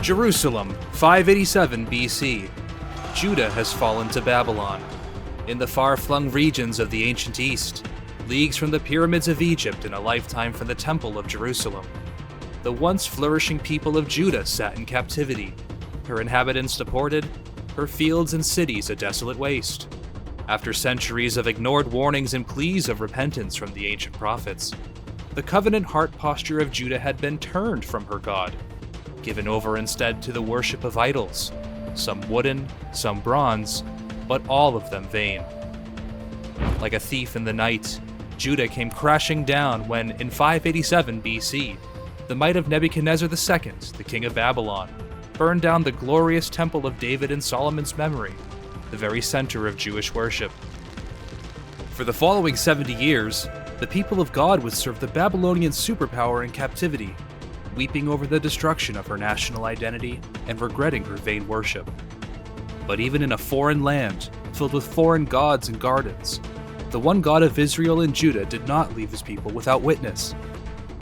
Jerusalem, 587 BC. Judah has fallen to Babylon. In the far-flung regions of the ancient East, leagues from the pyramids of Egypt and a lifetime from the Temple of Jerusalem, the once flourishing people of Judah sat in captivity, her inhabitants deported, her fields and cities a desolate waste. After centuries of ignored warnings and pleas of repentance from the ancient prophets, the covenant heart posture of Judah had been turned from her God, given over instead to the worship of idols, some wooden, some bronze, but all of them vain. Like a thief in the night, Judah came crashing down when, in 587 BC, the might of Nebuchadnezzar II, the king of Babylon, burned down the glorious temple of David in Solomon's memory, the very center of Jewish worship. For the following 70 years, the people of God would serve the Babylonian superpower in captivity, weeping over the destruction of her national identity and regretting her vain worship. But even in a foreign land, filled with foreign gods and gardens, the one God of Israel and Judah did not leave his people without witness.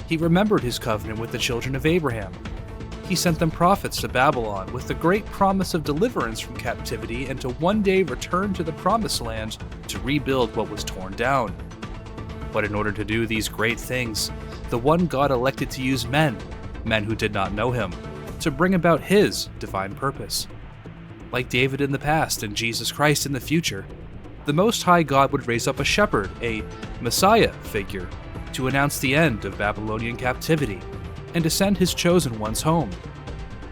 He remembered his covenant with the children of Abraham. He sent them prophets to Babylon with the great promise of deliverance from captivity and to one day return to the promised land to rebuild what was torn down. But in order to do these great things, the one God elected to use men who did not know him, to bring about his divine purpose. Like David in the past and Jesus Christ in the future, the Most High God would raise up a shepherd, a Messiah figure, to announce the end of Babylonian captivity and to send his chosen ones home.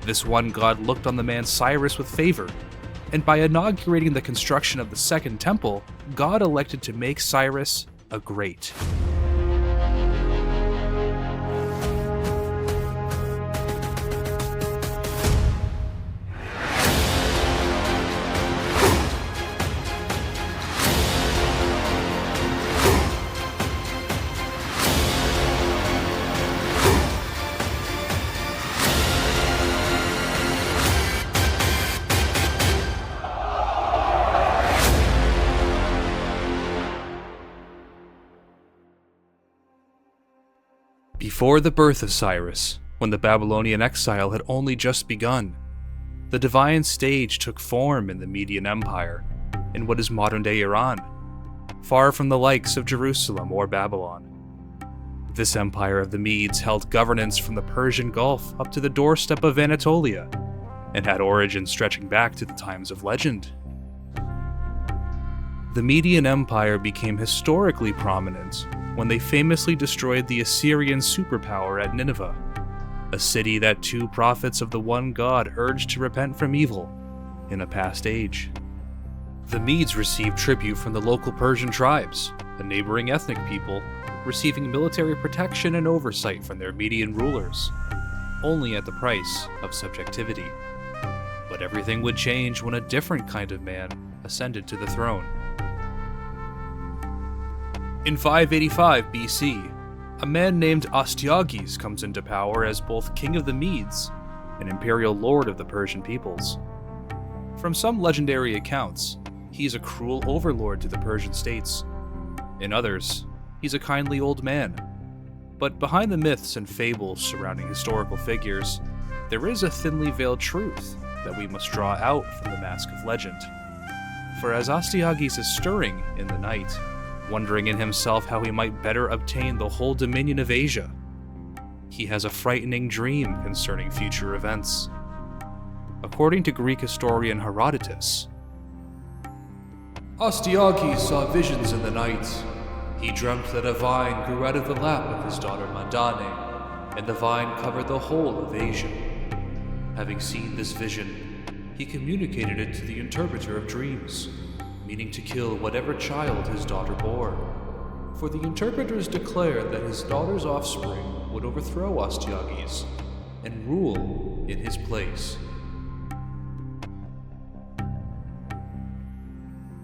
This one God looked on the man Cyrus with favor, and by inaugurating the construction of the Second Temple, God elected to make Cyrus a great. Before the birth of Cyrus, when the Babylonian exile had only just begun, the divine stage took form in the Median Empire, in what is modern-day Iran, far from the likes of Jerusalem or Babylon. This empire of the Medes held governance from the Persian Gulf up to the doorstep of Anatolia, and had origins stretching back to the times of legend. The Median Empire became historically prominent when they famously destroyed the Assyrian superpower at Nineveh, a city that two prophets of the one God urged to repent from evil in a past age. The Medes received tribute from the local Persian tribes, a neighboring ethnic people, receiving military protection and oversight from their Median rulers, only at the price of subjectivity. But everything would change when a different kind of man ascended to the throne. In 585 BC, a man named Astyages comes into power as both king of the Medes and imperial lord of the Persian peoples. From some legendary accounts, he's a cruel overlord to the Persian states. In others, he's a kindly old man. But behind the myths and fables surrounding historical figures, there is a thinly veiled truth that we must draw out from the mask of legend. For as Astyages is stirring in the night, wondering in himself how he might better obtain the whole dominion of Asia, he has a frightening dream concerning future events. According to Greek historian Herodotus, Astyages saw visions in the night. He dreamt that a vine grew out of the lap of his daughter Mandane, and the vine covered the whole of Asia. Having seen this vision, he communicated it to the interpreter of dreams, meaning to kill whatever child his daughter bore. For the interpreters declared that his daughter's offspring would overthrow Astyages and rule in his place.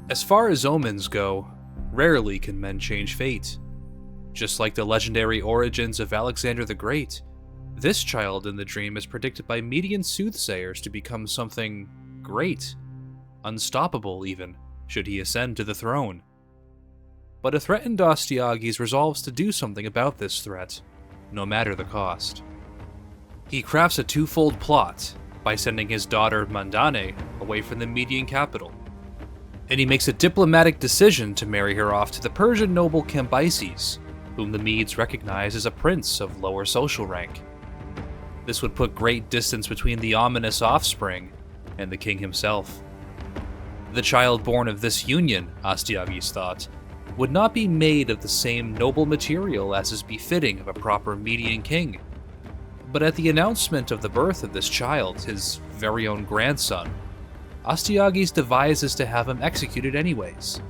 As far as omens go, rarely can men change fate. Just like the legendary origins of Alexander the Great, this child in the dream is predicted by Median soothsayers to become something great, unstoppable even, should he ascend to the throne. But a threatened Astyages resolves to do something about this threat, no matter the cost. He crafts a twofold plot, by sending his daughter Mandane away from the Median capital. And he makes a diplomatic decision to marry her off to the Persian noble Cambyses, whom the Medes recognize as a prince of lower social rank. This would put great distance between the ominous offspring and the king himself. The child born of this union, Astyages thought, would not be made of the same noble material as is befitting of a proper Median king. But at the announcement of the birth of this child, his very own grandson, Astyages devises to have him executed anyways.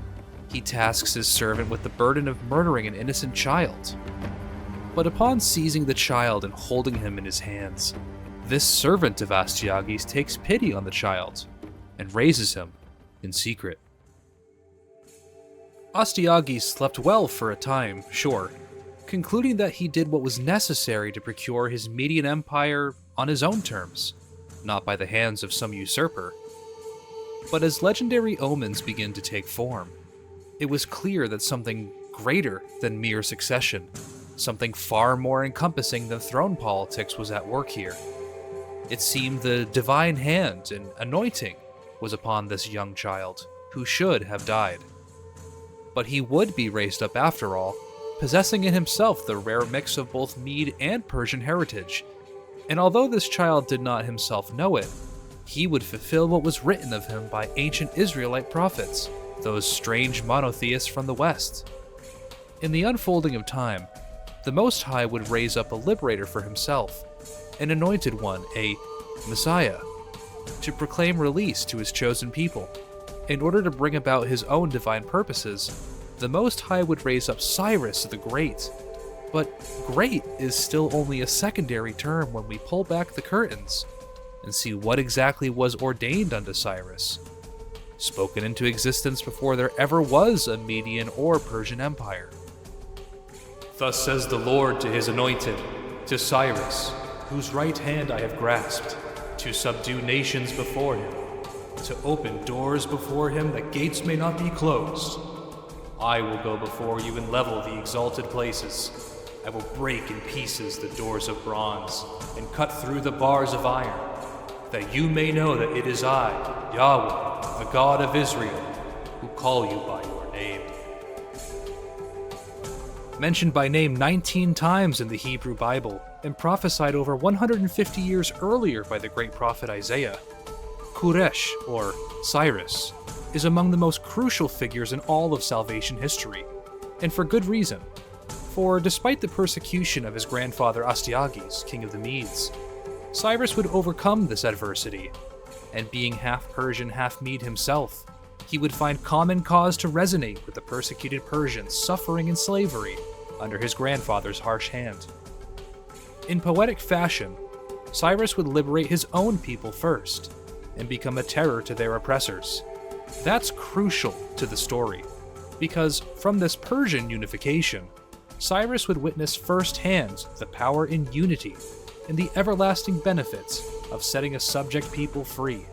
He tasks his servant with the burden of murdering an innocent child. But upon seizing the child and holding him in his hands, this servant of Astyages takes pity on the child and raises him in secret. Astyages slept well for a time, sure, concluding that he did what was necessary to procure his Median empire on his own terms, not by the hands of some usurper. But as legendary omens begin to take form, it was clear that something greater than mere succession, something far more encompassing than throne politics was at work here. It seemed the divine hand and anointing was upon this young child, who should have died. But he would be raised up after all, possessing in himself the rare mix of both Mede and Persian heritage, and although this child did not himself know it, he would fulfill what was written of him by ancient Israelite prophets, those strange monotheists from the West. In the unfolding of time, the Most High would raise up a liberator for himself, an anointed one, a Messiah, to proclaim release to his chosen people. In order to bring about his own divine purposes, the Most High would raise up Cyrus the Great. But great is still only a secondary term when we pull back the curtains and see what exactly was ordained unto Cyrus, spoken into existence before there ever was a Median or Persian empire. Thus says the Lord to his anointed, to Cyrus, whose right hand I have grasped, to subdue nations before him, to open doors before him that gates may not be closed. I will go before you and level the exalted places. I will break in pieces the doors of bronze and cut through the bars of iron, that you may know that it is I, Yahweh, the God of Israel, who call you by your name. Mentioned by name 19 times in the Hebrew Bible, and prophesied over 150 years earlier by the great prophet Isaiah, Kuresh, or Cyrus, is among the most crucial figures in all of salvation history, and for good reason. For despite the persecution of his grandfather Astyages, king of the Medes, Cyrus would overcome this adversity, and being half Persian, half Mede himself, he would find common cause to resonate with the persecuted Persians suffering in slavery under his grandfather's harsh hand. In poetic fashion, Cyrus would liberate his own people first, and become a terror to their oppressors. That's crucial to the story, because from this Persian unification, Cyrus would witness firsthand the power in unity and the everlasting benefits of setting a subject people free.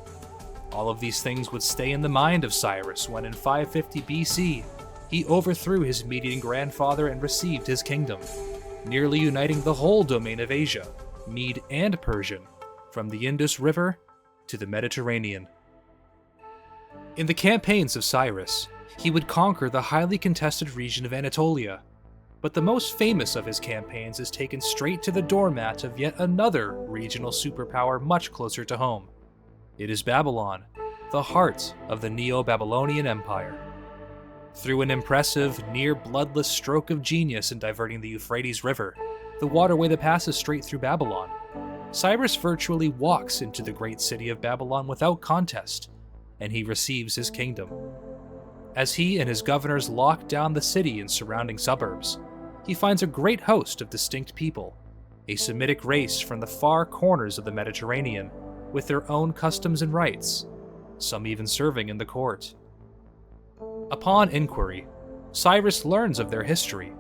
All of these things would stay in the mind of Cyrus when in 550 BC, he overthrew his Median grandfather and received his kingdom, nearly uniting the whole domain of Asia, Mede and Persian, from the Indus River to the Mediterranean. In the campaigns of Cyrus, he would conquer the highly contested region of Anatolia, but the most famous of his campaigns is taken straight to the doormat of yet another regional superpower much closer to home. It is Babylon, the heart of the Neo-Babylonian Empire. Through an impressive, near-bloodless stroke of genius in diverting the Euphrates River, the waterway that passes straight through Babylon, Cyrus virtually walks into the great city of Babylon without contest, and he receives his kingdom. As he and his governors lock down the city and surrounding suburbs, he finds a great host of distinct people, a Semitic race from the far corners of the Mediterranean, with their own customs and rights, some even serving in the court. Upon inquiry, Cyrus learns of their history,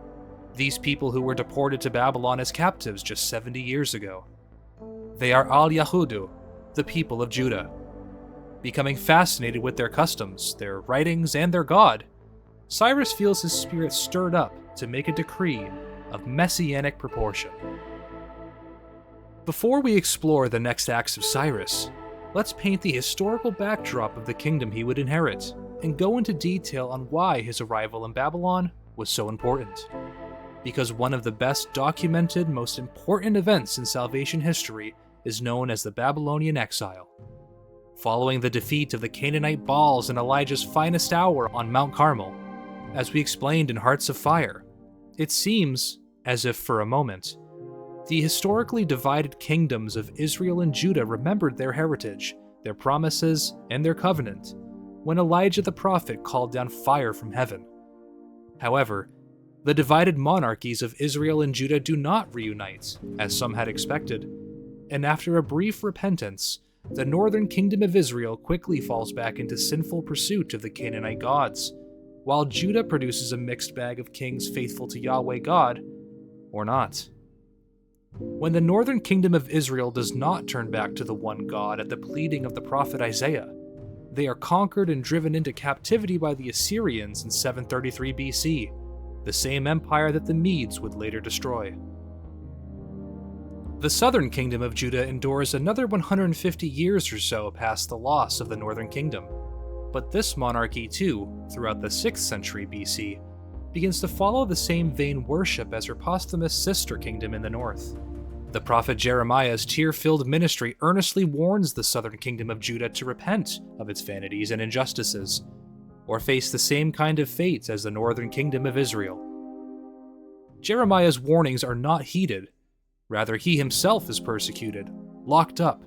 these people who were deported to Babylon as captives just 70 years ago. They are Al-Yahudu, the people of Judah. Becoming fascinated with their customs, their writings, and their god, Cyrus feels his spirit stirred up to make a decree of messianic proportion. Before we explore the next acts of Cyrus, let's paint the historical backdrop of the kingdom he would inherit, and go into detail on why his arrival in Babylon was so important. Because one of the best documented, most important events in salvation history is known as the Babylonian Exile. Following the defeat of the Canaanite Baals in Elijah's finest hour on Mount Carmel, as we explained in Hearts of Fire, it seems as if for a moment, the historically divided kingdoms of Israel and Judah remembered their heritage, their promises, and their covenant when Elijah the prophet called down fire from heaven. However, the divided monarchies of Israel and Judah do not reunite, as some had expected, and after a brief repentance, the northern kingdom of Israel quickly falls back into sinful pursuit of the Canaanite gods, while Judah produces a mixed bag of kings faithful to Yahweh God, or not. When the northern kingdom of Israel does not turn back to the one God at the pleading of the prophet Isaiah, they are conquered and driven into captivity by the Assyrians in 733 BC, the same empire that the Medes would later destroy. The southern kingdom of Judah endures another 150 years or so past the loss of the northern kingdom, but this monarchy too, throughout the 6th century BC, begins to follow the same vain worship as her posthumous sister kingdom in the north. The prophet Jeremiah's tear-filled ministry earnestly warns the southern kingdom of Judah to repent of its vanities and injustices, or face the same kind of fate as the northern kingdom of Israel. Jeremiah's warnings are not heeded. Rather, he himself is persecuted, locked up,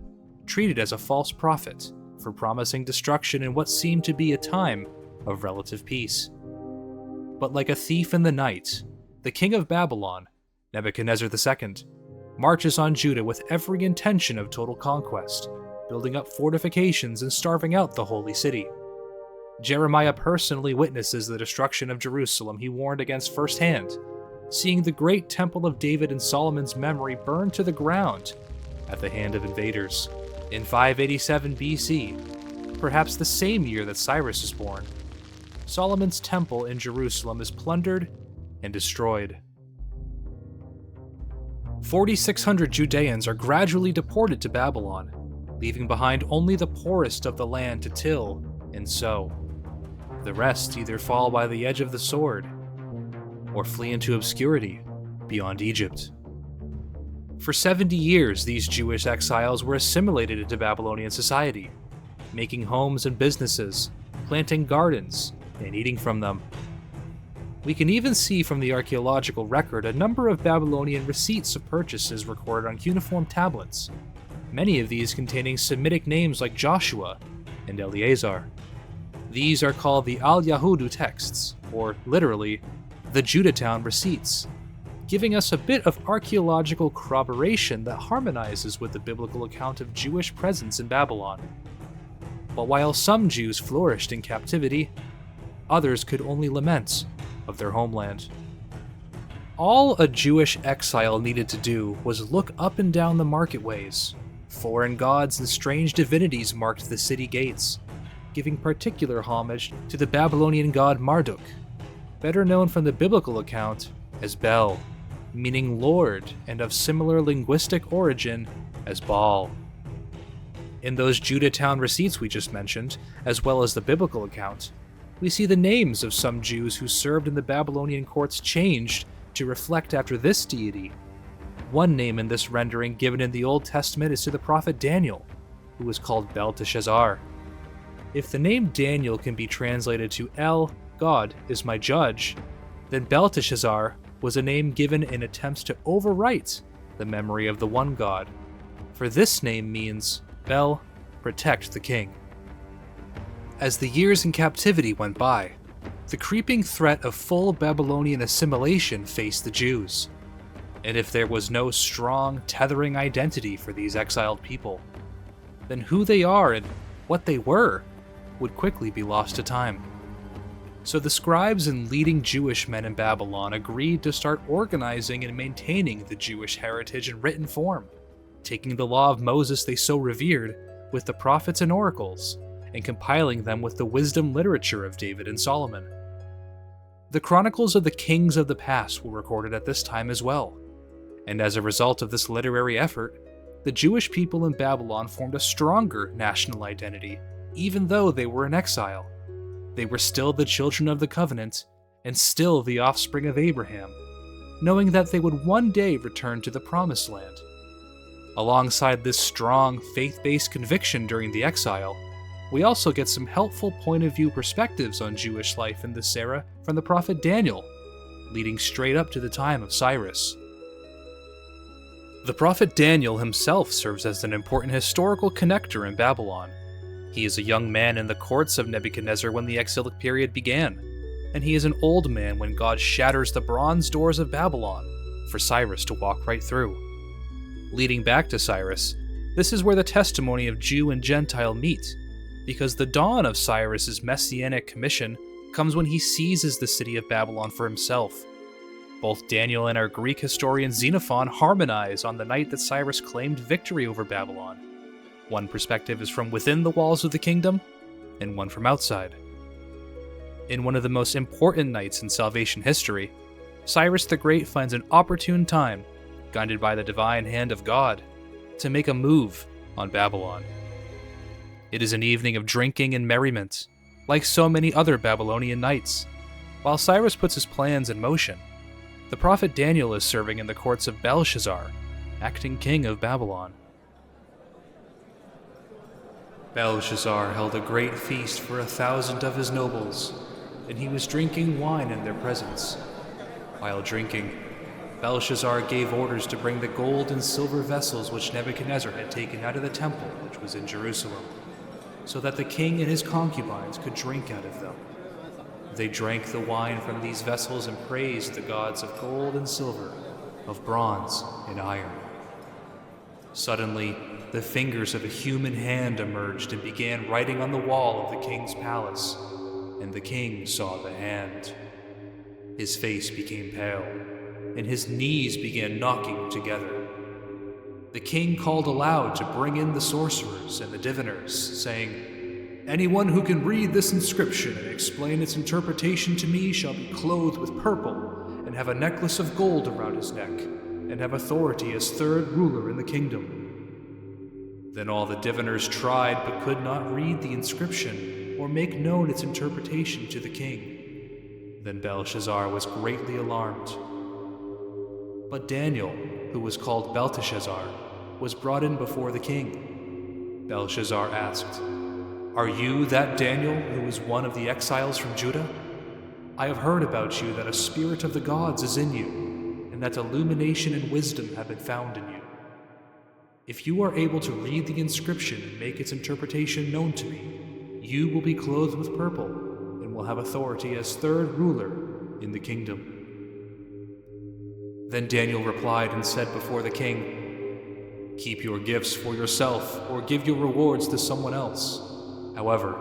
treated as a false prophet for promising destruction in what seemed to be a time of relative peace. But like a thief in the night, the king of Babylon, Nebuchadnezzar II, marches on Judah with every intention of total conquest, building up fortifications and starving out the holy city. Jeremiah personally witnesses the destruction of Jerusalem he warned against firsthand, seeing the great temple of David and Solomon's memory burned to the ground at the hand of invaders. In 587 BC, perhaps the same year that Cyrus is born, Solomon's temple in Jerusalem is plundered and destroyed. 4,600 Judeans are gradually deported to Babylon, leaving behind only the poorest of the land to till and sow. The rest either fall by the edge of the sword or flee into obscurity beyond Egypt. For 70 years, these Jewish exiles were assimilated into Babylonian society, making homes and businesses, planting gardens, and eating from them. We can even see from the archaeological record a number of Babylonian receipts of purchases recorded on cuneiform tablets, many of these containing Semitic names like Joshua and Eleazar. These are called the Al-Yahudu texts, or literally, the Judahtown receipts, giving us a bit of archaeological corroboration that harmonizes with the biblical account of Jewish presence in Babylon. But while some Jews flourished in captivity, others could only lament of their homeland. All a Jewish exile needed to do was look up and down the marketways. Foreign gods and strange divinities marked the city gates, giving particular homage to the Babylonian god Marduk, better known from the biblical account as Bel, meaning Lord, and of similar linguistic origin as Baal. In those Judahtown receipts we just mentioned, as well as the biblical account, we see the names of some Jews who served in the Babylonian courts changed to reflect after this deity. One name in this rendering given in the Old Testament is to the prophet Daniel, who was called Belteshazzar. If the name Daniel can be translated to El, God, is my judge, then Belteshazzar was a name given in attempts to overwrite the memory of the one God, for this name means Bel, protect the king. As the years in captivity went by, the creeping threat of full Babylonian assimilation faced the Jews, and if there was no strong, tethering identity for these exiled people, then who they are and what they were would quickly be lost to time. So the scribes and leading Jewish men in Babylon agreed to start organizing and maintaining the Jewish heritage in written form, taking the law of Moses they so revered with the prophets and oracles, and compiling them with the wisdom literature of David and Solomon. The chronicles of the kings of the past were recorded at this time as well, and as a result of this literary effort, the Jewish people in Babylon formed a stronger national identity, even though they were in exile. They were still the children of the covenant, and still the offspring of Abraham, knowing that they would one day return to the Promised Land. Alongside this strong, faith-based conviction during the exile, we also get some helpful point-of-view perspectives on Jewish life in this era from the prophet Daniel, leading straight up to the time of Cyrus. The prophet Daniel himself serves as an important historical connector in Babylon. He is a young man in the courts of Nebuchadnezzar when the exilic period began, and he is an old man when God shatters the bronze doors of Babylon for Cyrus to walk right through. Leading back to Cyrus, this is where the testimony of Jew and Gentile meet, because the dawn of Cyrus's messianic commission comes when he seizes the city of Babylon for himself. Both Daniel and our Greek historian Xenophon harmonize on the night that Cyrus claimed victory over Babylon. One perspective is from within the walls of the kingdom, and one from outside. In one of the most important nights in salvation history, Cyrus the Great finds an opportune time, guided by the divine hand of God, to make a move on Babylon. It is an evening of drinking and merriment, like so many other Babylonian nights. While Cyrus puts his plans in motion, the prophet Daniel is serving in the courts of Belshazzar, acting king of Babylon. Belshazzar held a great feast for 1,000 of his nobles, and he was drinking wine in their presence. While drinking, Belshazzar gave orders to bring the gold and silver vessels which Nebuchadnezzar had taken out of the temple which was in Jerusalem, so that the king and his concubines could drink out of them. They drank the wine from these vessels and praised the gods of gold and silver, of bronze and iron. Suddenly, the fingers of a human hand emerged and began writing on the wall of the king's palace, and the king saw the hand. His face became pale, and his knees began knocking together. The king called aloud to bring in the sorcerers and the diviners, saying, "Anyone who can read this inscription and explain its interpretation to me shall be clothed with purple, and have a necklace of gold around his neck, and have authority as third ruler in the kingdom." Then all the diviners tried but could not read the inscription or make known its interpretation to the king. Then Belshazzar was greatly alarmed. But Daniel, who was called Belteshazzar, was brought in before the king. Belshazzar asked, "Are you that Daniel who is one of the exiles from Judah? I have heard about you that a spirit of the gods is in you, and that illumination and wisdom have been found in you. If you are able to read the inscription and make its interpretation known to me, you will be clothed with purple, and will have authority as third ruler in the kingdom." Then Daniel replied and said before the king, "Keep your gifts for yourself, or give your rewards to someone else. However,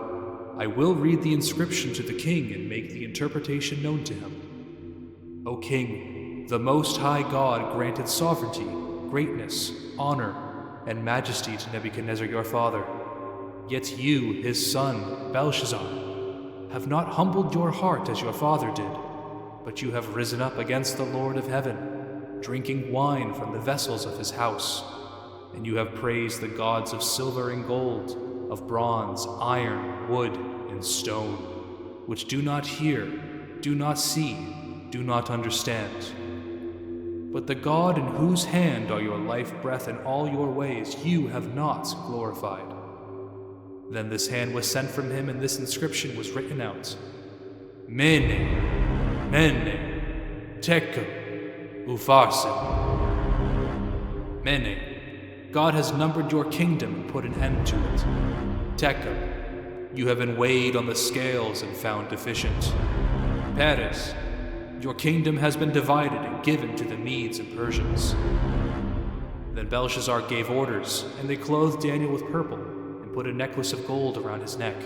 I will read the inscription to the king and make the interpretation known to him. O king, the Most High God granted sovereignty, greatness, honor, and majesty to Nebuchadnezzar your father. Yet you, his son, Belshazzar, have not humbled your heart as your father did, but you have risen up against the Lord of heaven, drinking wine from the vessels of his house, and you have praised the gods of silver and gold, of bronze, iron, wood, and stone, which do not hear, do not see, do not understand. But the God in whose hand are your life breath and all your ways you have not glorified." Then this hand was sent from him, and this inscription was written out: "Mene, Mene, Tekel, Upharsin." Mene, God has numbered your kingdom and put an end to it. Tekel, you have been weighed on the scales and found deficient. Peres, your kingdom has been divided and given to the Medes and Persians. Then Belshazzar gave orders, and they clothed Daniel with purple and put a necklace of gold around his neck.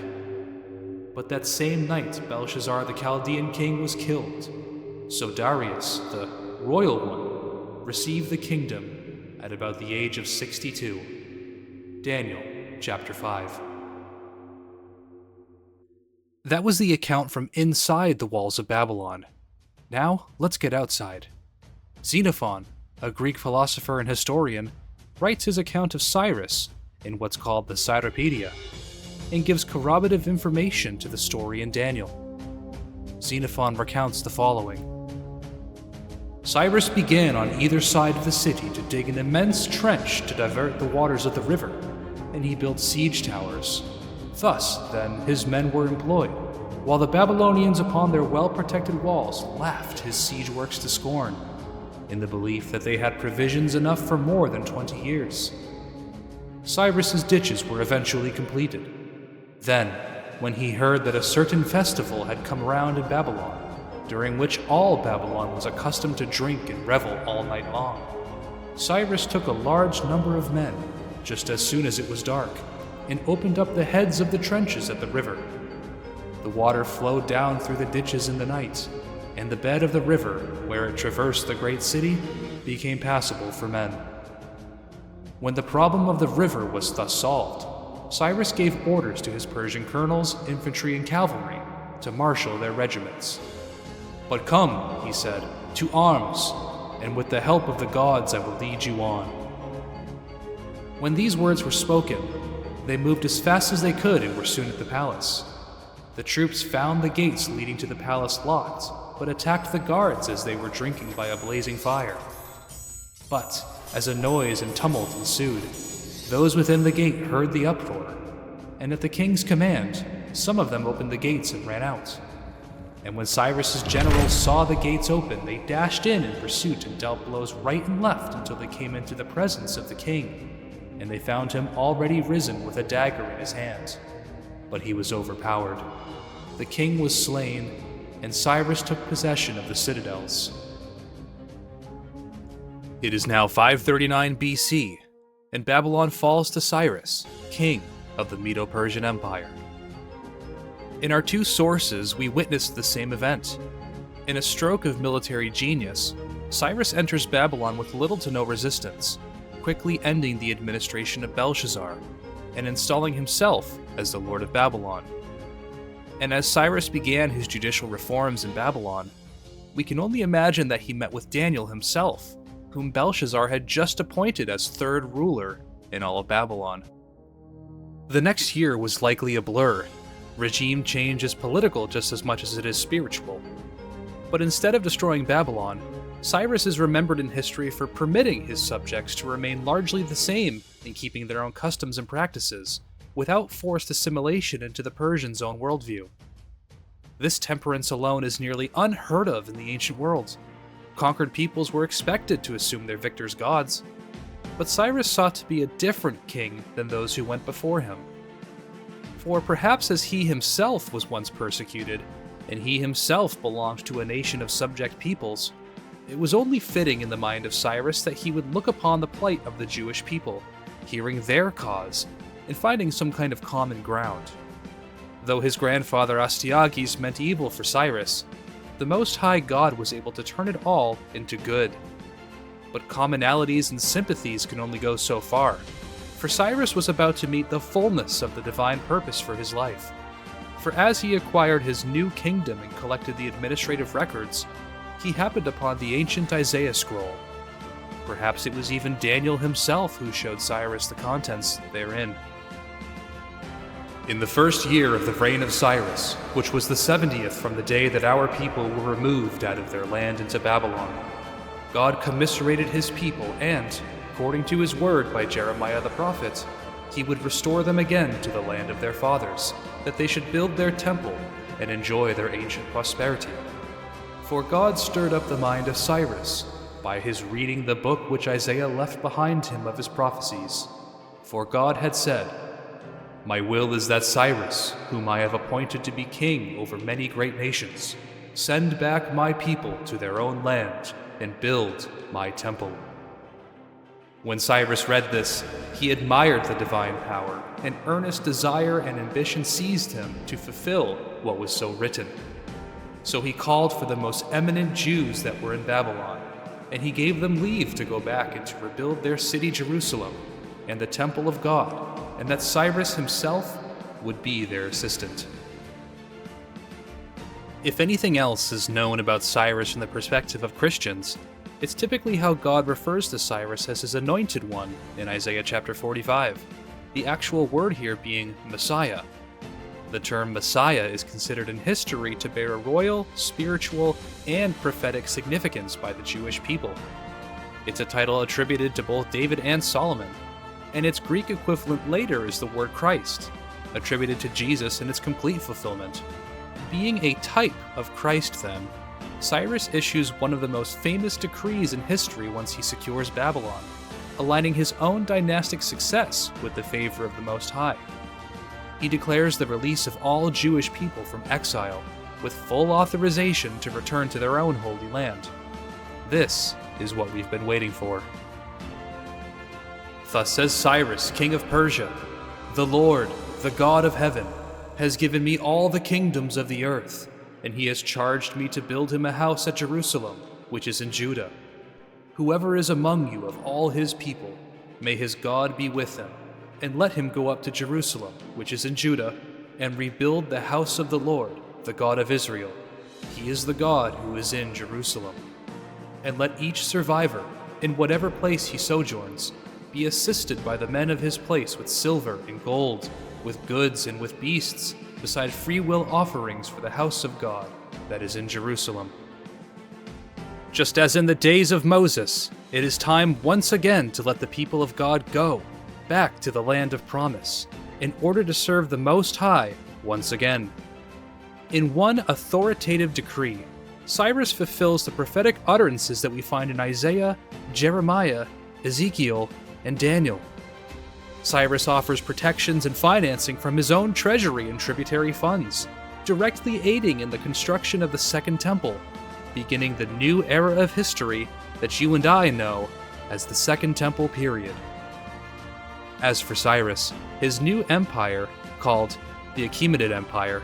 But that same night Belshazzar the Chaldean king was killed, so Darius, the royal one, received the kingdom at about the age of 62. Daniel chapter 5. That was the account from inside the walls of Babylon. Now, let's get outside. Xenophon, a Greek philosopher and historian, writes his account of Cyrus in what's called the Cyropedia, and gives corroborative information to the story in Daniel. Xenophon recounts the following. Cyrus began on either side of the city to dig an immense trench to divert the waters of the river, and he built siege towers. Thus, then, his men were employed, while the Babylonians upon their well-protected walls laughed his siege works to scorn, in the belief that they had provisions enough for more than 20 years. Cyrus's ditches were eventually completed. Then, when he heard that a certain festival had come round in Babylon, during which all Babylon was accustomed to drink and revel all night long, Cyrus took a large number of men, just as soon as it was dark, and opened up the heads of the trenches at the river. The water flowed down through the ditches in the night, and the bed of the river, where it traversed the great city, became passable for men. When the problem of the river was thus solved, Cyrus gave orders to his Persian colonels, infantry, and cavalry to marshal their regiments. "But come," he said, "to arms, and with the help of the gods I will lead you on." When these words were spoken, they moved as fast as they could and were soon at the palace. The troops found the gates leading to the palace locked, but attacked the guards as they were drinking by a blazing fire. But, as a noise and tumult ensued, those within the gate heard the uproar, and at the king's command, some of them opened the gates and ran out. And when Cyrus's generals saw the gates open, they dashed in pursuit and dealt blows right and left until they came into the presence of the king, and they found him already risen with a dagger in his hand. But he was overpowered. The king was slain, and Cyrus took possession of the citadels. It is now 539 BC, and Babylon falls to Cyrus, king of the Medo-Persian Empire. In our two sources, we witnessed the same event. In a stroke of military genius, Cyrus enters Babylon with little to no resistance, quickly ending the administration of Belshazzar, and installing himself as the Lord of Babylon. And as Cyrus began his judicial reforms in Babylon, we can only imagine that he met with Daniel himself, whom Belshazzar had just appointed as third ruler in all of Babylon. The next year was likely a blur. Regime change is political just as much as it is spiritual. But instead of destroying Babylon, Cyrus is remembered in history for permitting his subjects to remain largely the same in keeping their own customs and practices, without forced assimilation into the Persians' own worldview. This temperance alone is nearly unheard of in the ancient world. Conquered peoples were expected to assume their victors' gods, but Cyrus sought to be a different king than those who went before him. For perhaps as he himself was once persecuted, and he himself belonged to a nation of subject peoples, it was only fitting in the mind of Cyrus that he would look upon the plight of the Jewish people, hearing their cause, and finding some kind of common ground. Though his grandfather Astyages meant evil for Cyrus, the Most High God was able to turn it all into good. But commonalities and sympathies can only go so far, for Cyrus was about to meet the fullness of the divine purpose for his life. For as he acquired his new kingdom and collected the administrative records, he happened upon the ancient Isaiah scroll. Perhaps it was even Daniel himself who showed Cyrus the contents therein. In the first year of the reign of Cyrus, which was the 70th from the day that our people were removed out of their land into Babylon, God commiserated his people and, according to his word by Jeremiah the prophet, he would restore them again to the land of their fathers, that they should build their temple and enjoy their ancient prosperity. For God stirred up the mind of Cyrus by his reading the book which Isaiah left behind him of his prophecies. For God had said, "My will is that Cyrus, whom I have appointed to be king over many great nations, send back my people to their own land and build my temple." When Cyrus read this, he admired the divine power, and earnest desire and ambition seized him to fulfill what was so written. So he called for the most eminent Jews that were in Babylon, and he gave them leave to go back and to rebuild their city Jerusalem and the temple of God, and that Cyrus himself would be their assistant. If anything else is known about Cyrus from the perspective of Christians, It's typically how God refers to Cyrus as his anointed one in Isaiah chapter 45, the actual word here being Messiah. The term Messiah is considered in history to bear a royal, spiritual, and prophetic significance by the Jewish people. It's a title attributed to both David and Solomon, and its Greek equivalent later is the word Christ, attributed to Jesus in its complete fulfillment. Being a type of Christ, then, Cyrus issues one of the most famous decrees in history once he secures Babylon, aligning his own dynastic success with the favor of the Most High. He declares the release of all Jewish people from exile, with full authorization to return to their own holy land. This is what we've been waiting for. Thus says Cyrus, king of Persia, "The Lord, the God of heaven, has given me all the kingdoms of the earth, and he has charged me to build him a house at Jerusalem, which is in Judah. Whoever is among you of all his people, may his God be with him, and let him go up to Jerusalem, which is in Judah, and rebuild the house of the Lord, the God of Israel. He is the God who is in Jerusalem. And let each survivor, in whatever place he sojourns, be assisted by the men of his place with silver and gold, with goods and with beasts, beside free-will offerings for the house of God that is in Jerusalem." Just as in the days of Moses, it is time once again to let the people of God go, back to the land of promise, in order to serve the Most High once again. In one authoritative decree, Cyrus fulfills the prophetic utterances that we find in Isaiah, Jeremiah, Ezekiel, and Daniel. Cyrus offers protections and financing from his own treasury and tributary funds, directly aiding in the construction of the Second Temple, beginning the new era of history that you and I know as the Second Temple period. As for Cyrus, his new empire, called the Achaemenid Empire,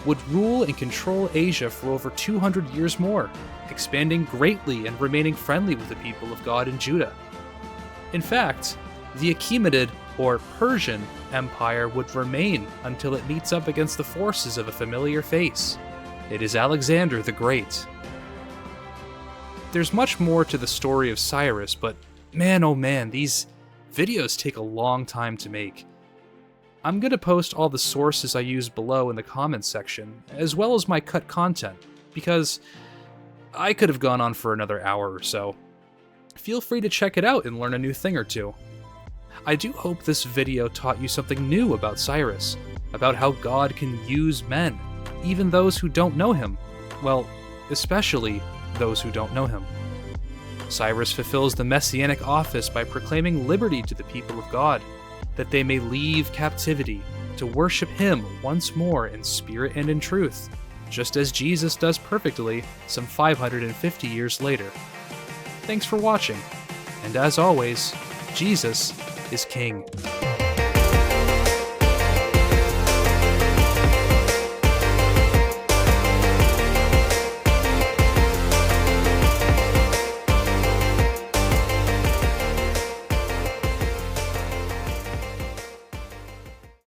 would rule and control Asia for over 200 years more, expanding greatly and remaining friendly with the people of God in Judah. In fact, the Achaemenid, or Persian, Empire would remain until it meets up against the forces of a familiar face. It is Alexander the Great. There's much more to the story of Cyrus, but man oh man, these videos take a long time to make. I'm going to post all the sources I use below in the comments section, as well as my cut content, because I could have gone on for another hour or so. Feel free to check it out and learn a new thing or two. I do hope this video taught you something new about Cyrus, about how God can use men, even those who don't know him. Well, especially those who don't know him. Cyrus fulfills the messianic office by proclaiming liberty to the people of God, that they may leave captivity to worship him once more in spirit and in truth, just as Jesus does perfectly some 550 years later. Thanks for watching, and as always, Jesus is King.